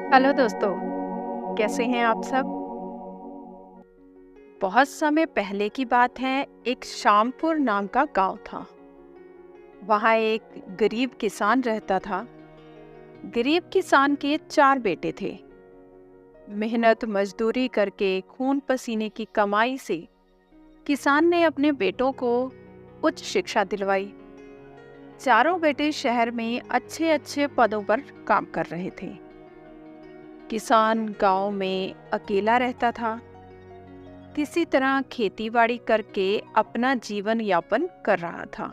Hello दोस्तों, कैसे हैं आप सब? बहुत समय पहले की बात है, एक शामपुर नाम का गांव था। वहाँ एक गरीब किसान रहता था। गरीब किसान के 4 बेटे थे। मेहनत मजदूरी करके खून पसीने की कमाई से किसान ने अपने बेटों को उच्च शिक्षा दिलवाई। चारों बेटे शहर में अच्छे अच्छे पदों पर काम कर रहे थे। किसान गांव में अकेला रहता था। किसी तरह खेतीबाड़ी करके अपना जीवन यापन कर रहा था।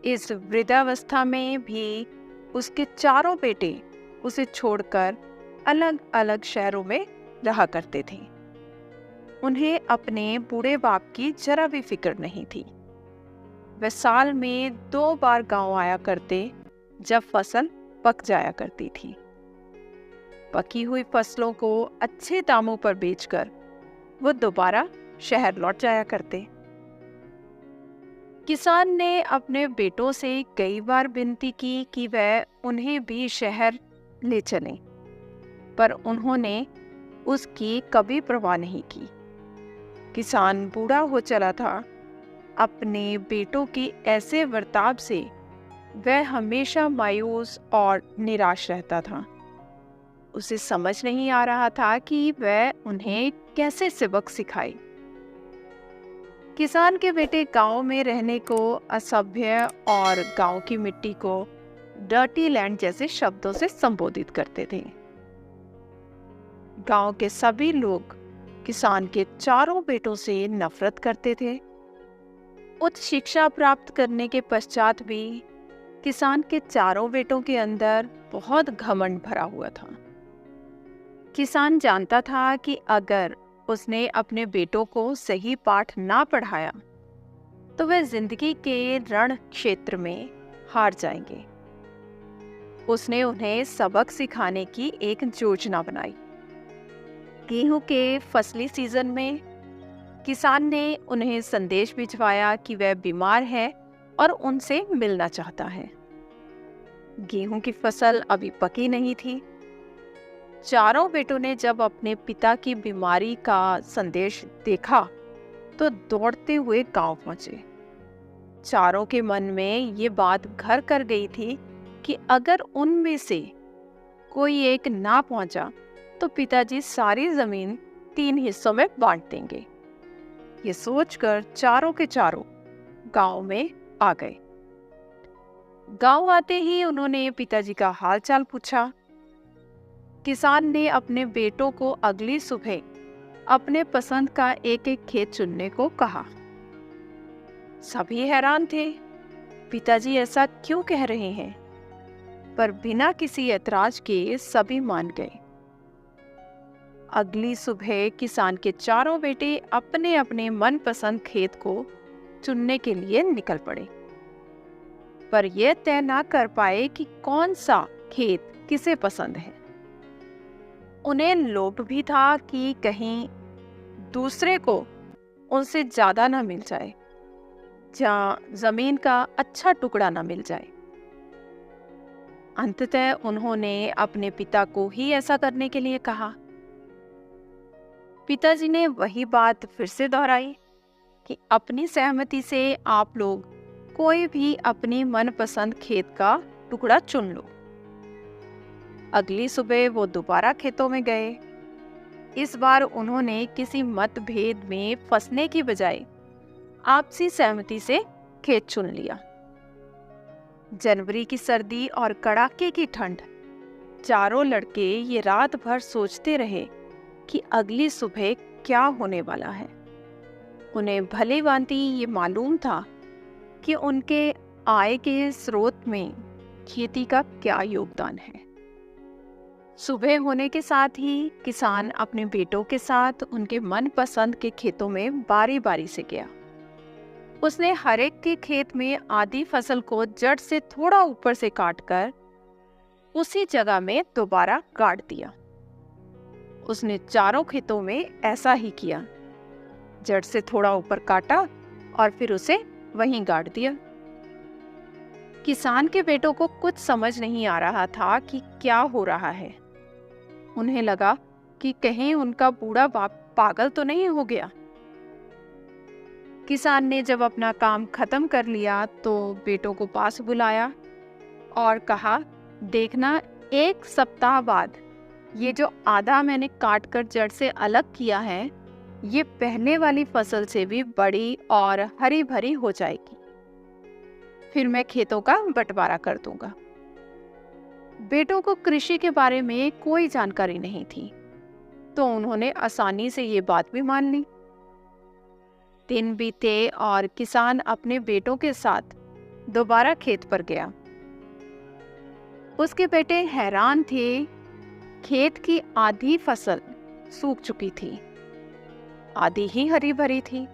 इस वृद्धावस्था में भी उसके चारों बेटे उसे छोड़कर अलग अलग शहरों में रहा करते थे। उन्हें अपने बूढ़े बाप की जरा भी फिक्र नहीं थी। वे साल में 2 बार गांव आया करते, जब फसल पक जाया करती थी। पकी हुई फसलों को अच्छे दामों पर बेचकर वो दोबारा शहर लौट जाया करते। किसान ने अपने बेटों से कई बार विनती की कि वह उन्हें भी शहर ले चलें, पर उन्होंने उसकी कभी परवाह नहीं की। किसान बूढ़ा हो चला था। अपने बेटों के ऐसे बर्ताव से वह हमेशा मायूस और निराश रहता था। उसे समझ नहीं आ रहा था कि वह उन्हें कैसे सबक सिखाए। किसान के बेटे गांव में रहने को असभ्य और गांव की मिट्टी को डर्टी लैंड जैसे शब्दों से संबोधित करते थे। गांव के सभी लोग किसान के चारों बेटों से नफरत करते थे। उच्च शिक्षा प्राप्त करने के पश्चात भी किसान के चारों बेटों के अंदर बहुत घमंड भरा हुआ था। किसान जानता था कि अगर उसने अपने बेटों को सही पाठ ना पढ़ाया तो वे जिंदगी के रण क्षेत्र में हार जाएंगे। उसने उन्हें सबक सिखाने की एक योजना बनाई। गेहूं के फसली सीजन में किसान ने उन्हें संदेश भिजवाया कि वह बीमार है और उनसे मिलना चाहता है। गेहूं की फसल अभी पकी नहीं थी। चारों बेटों ने जब अपने पिता की बीमारी का संदेश देखा तो दौड़ते हुए गांव पहुंचे। चारों के मन में ये बात घर कर गई थी कि अगर उनमें से कोई एक ना पहुंचा तो पिताजी सारी जमीन 3 हिस्सों में बांट देंगे। ये सोचकर चारों के चारों गांव में आ गए। गांव आते ही उन्होंने पिताजी का हालचाल पूछा। किसान ने अपने बेटों को अगली सुबह अपने पसंद का एक एक खेत चुनने को कहा। सभी हैरान थे, पिताजी ऐसा क्यों कह रहे हैं? पर बिना किसी ऐतराज के सभी मान गए। अगली सुबह किसान के चारों बेटे अपने अपने मनपसंद खेत को चुनने के लिए निकल पड़े, पर यह तय ना कर पाए कि कौन सा खेत किसे पसंद है। उन्हें लोभ भी था कि कहीं दूसरे को उनसे ज्यादा ना मिल जाए, जहां जमीन का अच्छा टुकड़ा ना मिल जाए। अंततः उन्होंने अपने पिता को ही ऐसा करने के लिए कहा। पिताजी ने वही बात फिर से दोहराई कि अपनी सहमति से आप लोग कोई भी अपनी मनपसंद खेत का टुकड़ा चुन लो। अगली सुबह वो दोबारा खेतों में गए। इस बार उन्होंने किसी मतभेद में फंसने की बजाय आपसी सहमति से खेत चुन लिया। जनवरी की सर्दी और कड़ाके की ठंड, चारों लड़के ये रात भर सोचते रहे कि अगली सुबह क्या होने वाला है। उन्हें भली भांति ये मालूम था कि उनके आय के स्रोत में खेती का क्या योगदान है। सुबह होने के साथ ही किसान अपने बेटों के साथ उनके मनपसंद के खेतों में बारी बारी से गया। उसने हर एक के खेत में आधी फसल को जड़ से थोड़ा ऊपर से काटकर उसी जगह में दोबारा गाड़ दिया। उसने चारों खेतों में ऐसा ही किया। जड़ से थोड़ा ऊपर काटा और फिर उसे वहीं गाड़ दिया। किसान के बेटों को कुछ समझ नहीं आ रहा था कि क्या हो रहा है। उन्हें लगा कि कहीं उनका बूढ़ा बाप पागल तो नहीं हो गया। किसान ने जब अपना काम खत्म कर लिया तो बेटों को पास बुलाया और कहा, देखना, 1 सप्ताह बाद ये जो आधा मैंने काट कर जड़ से अलग किया है, ये पहले वाली फसल से भी बड़ी और हरी भरी हो जाएगी। फिर मैं खेतों का बंटवारा कर दूंगा। बेटों को कृषि के बारे में कोई जानकारी नहीं थी, तो उन्होंने आसानी से ये बात भी मान ली। दिन बीते और किसान अपने बेटों के साथ दोबारा खेत पर गया। उसके बेटे हैरान थे। खेत की आधी फसल सूख चुकी थी, आधी ही हरी भरी थी।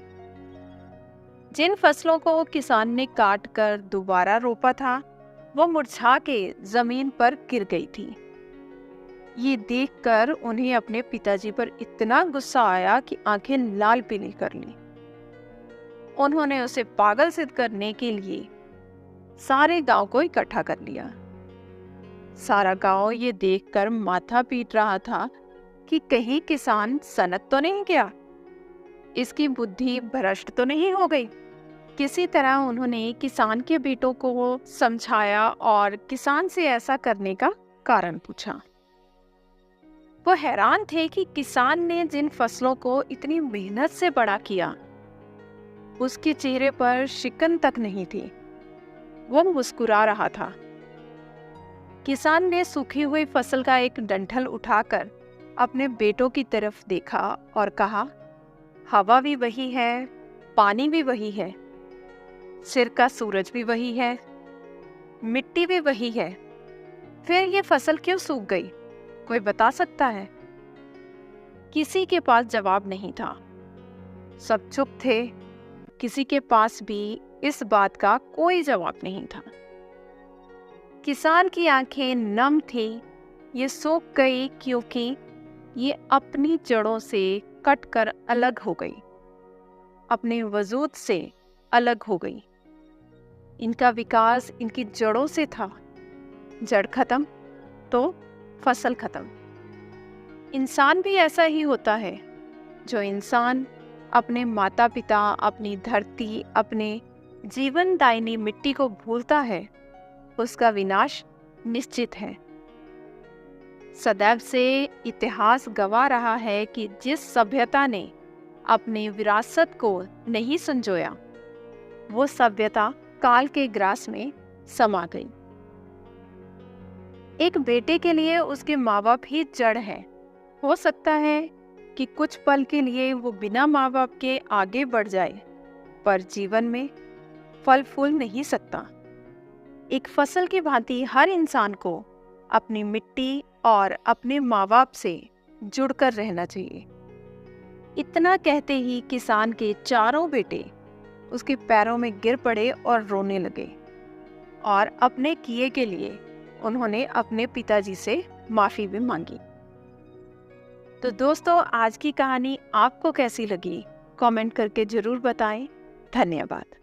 जिन फसलों को किसान ने काट कर दोबारा रोपा था, वो मुरझा के जमीन पर गिर गई थी। ये देखकर उन्हें अपने पिताजी पर इतना गुस्सा आया कि आंखें लाल पीली कर ली। उन्होंने उसे पागल सिद्ध करने के लिए सारे गांव को इकट्ठा कर लिया। सारा गांव ये देखकर माथा पीट रहा था कि कहीं किसान सनक तो नहीं गया, इसकी बुद्धि भ्रष्ट तो नहीं हो गई। किसी तरह उन्होंने किसान के बेटों को समझाया और किसान से ऐसा करने का कारण पूछा। वो हैरान थे कि किसान ने जिन फसलों को इतनी मेहनत से बड़ा किया, उसके चेहरे पर शिकन तक नहीं थी। वो मुस्कुरा रहा था। किसान ने सूखी हुई फसल का एक डंठल उठाकर अपने बेटों की तरफ देखा और कहा, हवा भी वही है, पानी भी वही है, सिर का सूरज भी वही है, मिट्टी भी वही है, फिर ये फसल क्यों सूख गई? कोई बता सकता है? किसी के पास जवाब नहीं था। सब चुप थे। किसी के पास भी इस बात का कोई जवाब नहीं था। किसान की आंखें नम थी। ये सूख गई क्योंकि ये अपनी जड़ों से कटकर अलग हो गई, अपने वजूद से अलग हो गई। इनका विकास इनकी जड़ों से था। जड़ खत्म तो फसल खत्म। इंसान भी ऐसा ही होता है। जो इंसान अपने माता पिता, अपनी धरती, अपने जीवनदायिनी मिट्टी को भूलता है, उसका विनाश निश्चित है। सदैव से इतिहास गवाह रहा है कि जिस सभ्यता ने अपनी विरासत को नहीं संजोया, वो सभ्यता काल के ग्रास में समा गई। एक बेटे के लिए उसके माँ बाप ही जड़ है। हो सकता है कि कुछ पल के लिए वो बिना माँ बाप के आगे बढ़ जाए, पर जीवन में फल फूल नहीं सकता। एक फसल की भांति हर इंसान को अपनी मिट्टी और अपने माँ बाप से जुड़कर रहना चाहिए। इतना कहते ही किसान के चारों बेटे उसके पैरों में गिर पड़े और रोने लगे, और अपने किए के लिए उन्होंने अपने पिताजी से माफी भी मांगी। तो दोस्तों, आज की कहानी आपको कैसी लगी? कमेंट करके जरूर बताएं। धन्यवाद।